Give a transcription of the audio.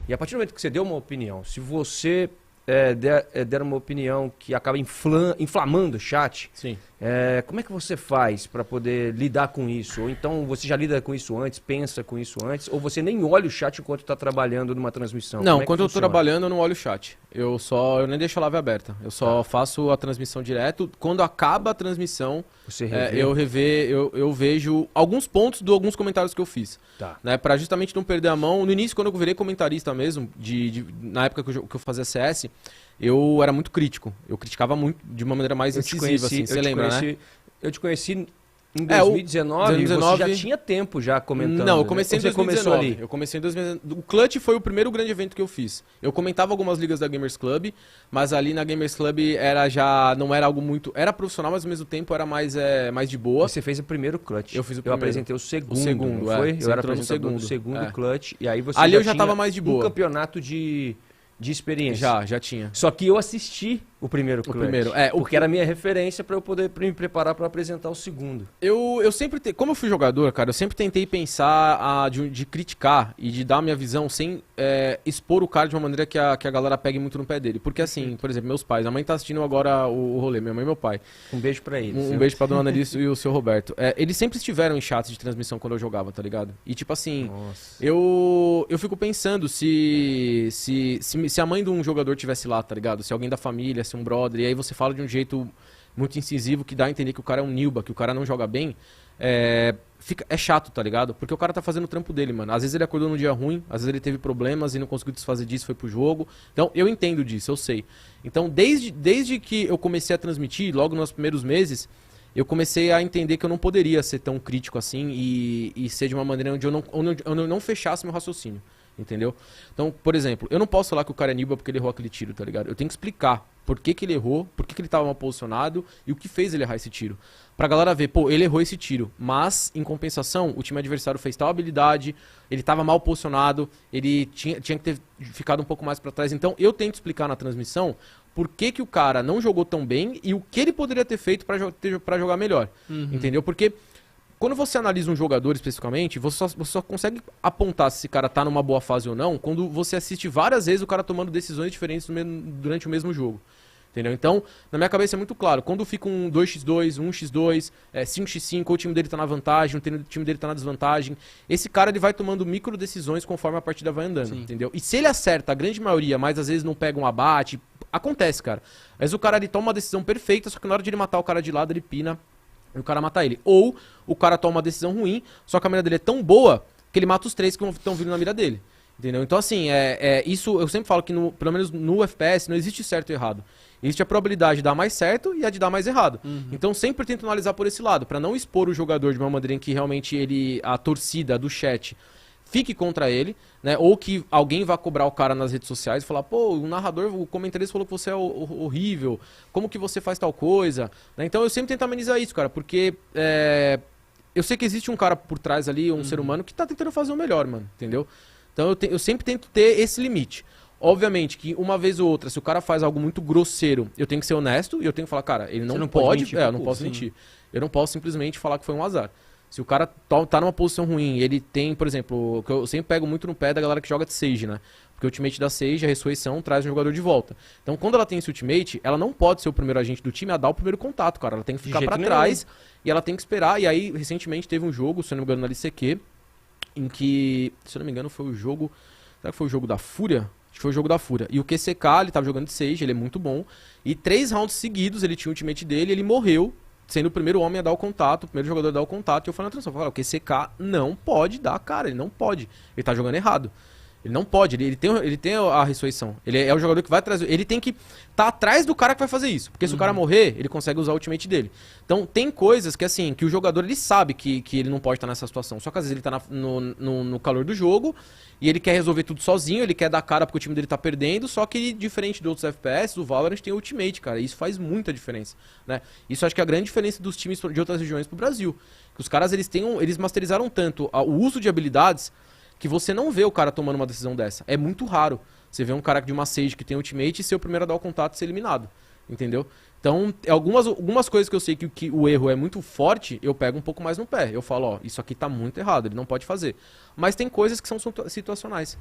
E a partir do momento que você deu uma opinião, se você der uma opinião que acaba inflamando o chat, Sim. como é que você faz para poder lidar com isso? Ou então você já lida com isso antes, pensa com isso antes, ou você nem olha o chat enquanto está trabalhando numa transmissão? Não, quando eu estou trabalhando eu não olho o chat. Eu nem deixo a live aberta. Eu só faço a transmissão direto. Quando acaba a transmissão, você eu vejo alguns pontos de alguns comentários que eu fiz. Tá. Né, para justamente não perder a mão. No início, quando eu virei comentarista mesmo, na época que eu fazia CS, eu era muito crítico. Eu criticava muito de uma maneira mais incisiva, assim. Você lembra, né? Eu te conheci em 2019, você já tinha tempo já comentando. Não, eu comecei em 2019. Ali? Eu comecei em 2019. O Clutch foi o primeiro grande evento que eu fiz. Eu comentava algumas ligas da Gamers Club, mas ali na Gamers Club não era algo muito... Era profissional, mas ao mesmo tempo era mais de boa. Você fez o primeiro Clutch. Eu fiz o primeiro. primeiro. Eu apresentei o segundo, não foi? Eu era apresentador do segundo Clutch. E aí você ali eu já tava mais de boa. Um campeonato de experiência. Já tinha. Só que eu assisti o primeiro Clutch. Porque era a minha referência para eu poder me preparar para apresentar o segundo. Eu sempre... Como eu fui jogador, cara, eu sempre tentei pensar de criticar e de dar a minha visão sem expor o cara de uma maneira que a galera pegue muito no pé dele. Porque assim, por exemplo, meus pais, a mãe tá assistindo agora o rolê, minha mãe e meu pai. Um beijo pra eles. Um beijo pra dona Annalise e o seu Roberto. Eles sempre estiveram em chats de transmissão quando eu jogava, tá ligado? E tipo assim, eu fico pensando se a mãe de um jogador tivesse lá, tá ligado? Se alguém da família, se um brother, e aí você fala de um jeito muito incisivo que dá a entender que o cara é um nilba, que o cara não joga bem, é chato, tá ligado? Porque o cara tá fazendo o trampo dele, mano. Às vezes ele acordou num dia ruim, às vezes ele teve problemas e não conseguiu desfazer disso, foi pro jogo. Então, eu entendo disso, eu sei. Então, desde que eu comecei a transmitir, logo nos primeiros meses, eu comecei a entender que eu não poderia ser tão crítico assim e ser de uma maneira onde eu não fechasse meu raciocínio. Entendeu? Então, por exemplo, eu não posso falar que o cara é nilba porque ele errou aquele tiro, tá ligado? Eu tenho que explicar por que ele errou, por que ele tava mal posicionado e o que fez ele errar esse tiro. Pra galera ver, pô, ele errou esse tiro, mas, em compensação, o time adversário fez tal habilidade, ele tava mal posicionado, ele tinha que ter ficado um pouco mais pra trás. Então, eu tento explicar na transmissão por que o cara não jogou tão bem e o que ele poderia ter feito pra jogar melhor. Entendeu? Porque... quando você analisa um jogador especificamente, você só consegue apontar se esse cara tá numa boa fase ou não quando você assiste várias vezes o cara tomando decisões diferentes durante o mesmo jogo. Entendeu? Então, na minha cabeça é muito claro. Quando fica um 2x2, 1x2, 5x5, ou o time dele tá na vantagem, o time dele tá na desvantagem, esse cara ele vai tomando micro decisões conforme a partida vai andando. Entendeu? E se ele acerta a grande maioria, mas às vezes não pega um abate, acontece, cara. Às vezes o cara ele toma uma decisão perfeita, só que na hora de ele matar o cara de lado, ele pina e o cara mata ele. Ou o cara toma uma decisão ruim, só que a mira dele é tão boa que ele mata os três que estão vindo na mira dele. Entendeu? Então, assim, isso eu sempre falo que, pelo menos no FPS, não existe certo e errado. Existe a probabilidade de dar mais certo e a de dar mais errado. Então, sempre tento analisar por esse lado, pra não expor o jogador de uma maneira em que realmente a torcida do chat fique contra ele, né? Ou que alguém vá cobrar o cara nas redes sociais e falar, pô, o narrador, o comentarista falou que você é horrível, como que você faz tal coisa? Né? Então eu sempre tento amenizar isso, cara, porque eu sei que existe um cara por trás ali, um ser humano, que tá tentando fazer o melhor, mano, entendeu? Então eu sempre tento ter esse limite. Obviamente que uma vez ou outra, se o cara faz algo muito grosseiro, eu tenho que ser honesto e eu tenho que falar, cara, ele não pode mentir, eu não posso mentir. Eu não posso simplesmente falar que foi um azar. Se o cara tá numa posição ruim, ele tem, por exemplo, que eu sempre pego muito no pé da galera que joga de Sage, né? Porque o ultimate da Sage, a ressurreição, traz o jogador de volta. Então, quando ela tem esse ultimate, ela não pode ser o primeiro agente do time a dar o primeiro contato, cara. Ela tem que ficar pra trás e ela tem que esperar. E aí, recentemente, teve um jogo, se eu não me engano, na LCQ, em que, se eu não me engano, foi o jogo... Será que foi o jogo da Fúria? Acho que foi o jogo da Fúria. E o QCK, ele tava jogando de Sage, ele é muito bom. E 3 rounds seguidos, ele tinha o ultimate dele, ele morreu, sendo o primeiro homem a dar o contato, o primeiro jogador a dar o contato, e eu falei na transmissão, o QCK não pode dar, cara, ele não pode. Ele tá jogando errado. Ele não pode, ele tem a ressurreição. Ele é o jogador que vai trazer. Ele tem que estar atrás do cara que vai fazer isso. Porque se o cara morrer, ele consegue usar o ultimate dele. Então tem coisas que assim, que o jogador ele sabe que ele não pode estar nessa situação. Só que às vezes ele tá no calor do jogo e ele quer resolver tudo sozinho, ele quer dar cara porque o time dele tá perdendo. Só que diferente de outros FPS, o Valorant tem o ultimate, cara. E isso faz muita diferença, né? Isso acho que é a grande diferença dos times de outras regiões pro Brasil. Que os caras eles masterizaram tanto o uso de habilidades que você não vê o cara tomando uma decisão dessa. É muito raro você ver um cara de uma Sage que tem ultimate e ser o primeiro a dar o contato e ser eliminado. Entendeu? Então, algumas coisas que eu sei que o erro é muito forte, eu pego um pouco mais no pé. Eu falo, ó, isso aqui tá muito errado, ele não pode fazer. Mas tem coisas que são situacionais.